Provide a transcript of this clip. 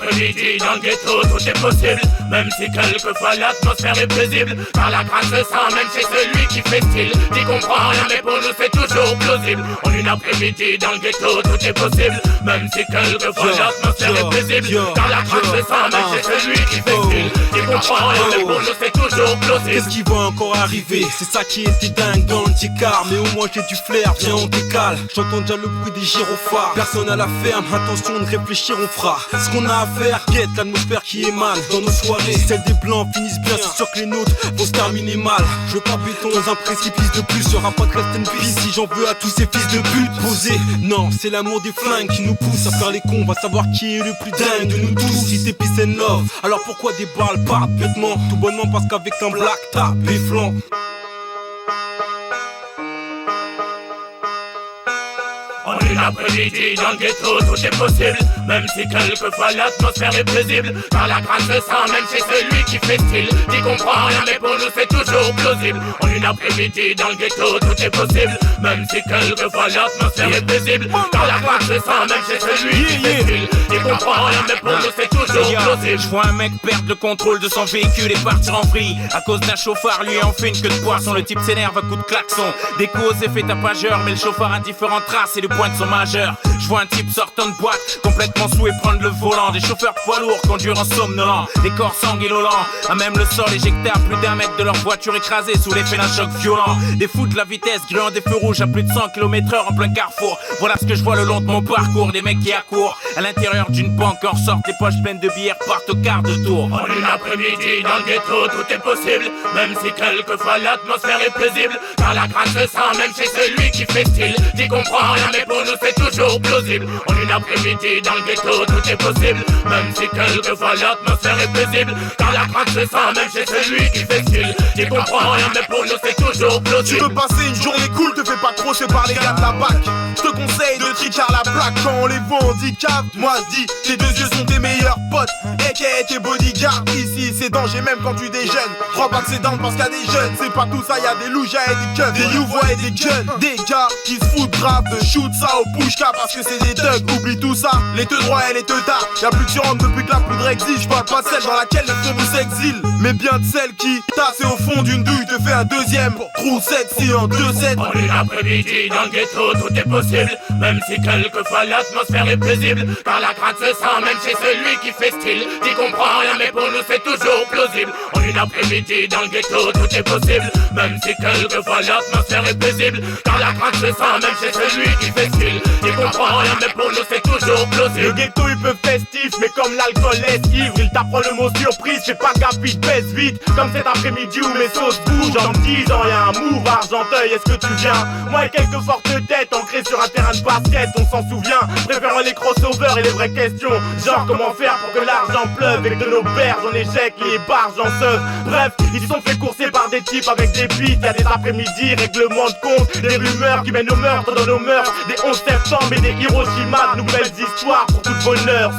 après-midi dans le ghetto tout est possible, même si quelquefois l'atmosphère est paisible. Car la grâce se sent même chez celui qui fait style. T'y comprends rien mais pour nous c'est toujours plausible. En une après-midi dans le ghetto tout est possible, même si quelquefois l'atmosphère est paisible. Car la grâce se sent même chez celui qui fait style. T'y comprends rien mais pour nous c'est toujours plausible. Qu'est-ce qui va encore arriver? C'est ça qui était dingue dans le ticard. Mais au moins j'ai du flair, viens on décale. J'entends déjà le bruit des gyrophares. Personne à la ferme, attention de réfléchir on fera ce qu'on a à faire, guette l'atmosphère qui émane dans nos soirées. Celles des blancs finissent bien, c'est sûr que les nôtres vont se terminer mal. Je veux pas béton dans un précipice de plus. Y'aura pas de rest and peace si j'en veux à tous ces fils de pute. Posé, non, c'est l'amour des flingues qui nous pousse à faire les cons. On va savoir qui est le plus dingue de nous tous. Si c'est peace and love, alors pourquoi des balles partent bêtement? Tout bonnement parce qu'avec un black tape les flancs. En une après-midi dans le ghetto tout est possible, même si quelquefois l'atmosphère est paisible. Car la grâce se sent même chez celui qui fait style. T'y comprends rien mais pour nous c'est toujours plausible. En une après-midi dans le ghetto tout est possible, même si quelquefois l'atmosphère est paisible. Car la grâce se sent même chez celui qui fait style. T'y comprends rien mais pour nous c'est toujours plausible. Je vois un mec perdre le contrôle de son véhicule et partir en vrille à cause d'un chauffard, lui en fait une queue de poisson. Le type s'énerve à coups de klaxon, des causes effets tapageurs, mais le chauffard a différentes traces et le points de son majeur. Je vois un type sortant de boîte, complètement sous et prendre le volant. Des chauffeurs de poids lourds conduire en somnolent, des corps sanguinolents, à même le sol éjecté à plus d'1 mètre de leur voiture écrasée sous l'effet d'un choc violent. Des fous de la vitesse, grillant des feux rouges à plus de 100 km/h en plein carrefour. Voilà ce que je vois le long de mon parcours, des mecs qui accourent à l'intérieur d'une banque en sortent, les poches pleines de billets partent au quart de tour. En une après-midi dans le ghetto tout est possible, même si quelquefois l'atmosphère est paisible. Car la grâce se sent même chez celui qui fait style. T'y comprends rien mais pour nous c'est toujours plausible. En une après-midi dans le ghetto tout est possible, même si quelquefois l'atmosphère est paisible. Car la grâce se sent même chez celui qui fait style. T'y comprends rien mais pour nous c'est toujours plausible. Tu veux passer une journée cool, te fais pas crosser par les gars de la BAC. Je te conseille de tricard la plaque quand on les voit handicap. Moi je dis, tes deux yeux sont tes meilleurs potes, aka tes bodyguards. Ici c'est danger même quand tu déjeunes. Crois pas que c'est down parce qu'il y a des jeunes. C'est pas tout ça, y'a des loujas et des keufs, des youvois et des guns. Des gars qui se foutent grave de shoot ça au pushka parce que c'est des thugs. Oublie tout ça, les te droits et les te tard. Y'a plus de surentre depuis que la poudre existe. Je parle pas de celle dans laquelle le feu s'exile, mais bien de celle qui tasse au fond d'une douille te fait un deuxième trou sexy en 2-7. En une après-midi dans le ghetto tout est possible, même si quelquefois l'atmosphère est paisible. Car la grâce se sent même chez celui qui fait style. T'y comprends rien mais pour nous c'est toujours plausible. En une après-midi dans le ghetto tout est possible, même si quelquefois l'atmosphère est paisible. Car la grâce se sent même chez celui qui fait style. T'y comprends rien mais pour nous c'est toujours plausible. Le ghetto il peut festif mais comme l'alcool est ivre, il t'apprend le mot surprise. Fais pas gaffe, il te baisse vite comme cet après-midi où mes sauces bougent. En me disant y'a un move Argenteuil, est-ce que tu viens? Moi et quelques fortes têtes ancrées sur un terrain de basket, on s'en souvient. Préférons les crossovers et les vraies questions, genre comment faire pour que l'argent pleuve et que de nos berges en échec les barges en seuf. Bref, ils se sont fait courser par des types avec des beats. Y'a des après-midi, règlements de compte, des rumeurs qui mènent au meurtre dans nos mœurs. Des 11 septembre et des Hiroshima, de nouvelles histoires pour tout bonheur.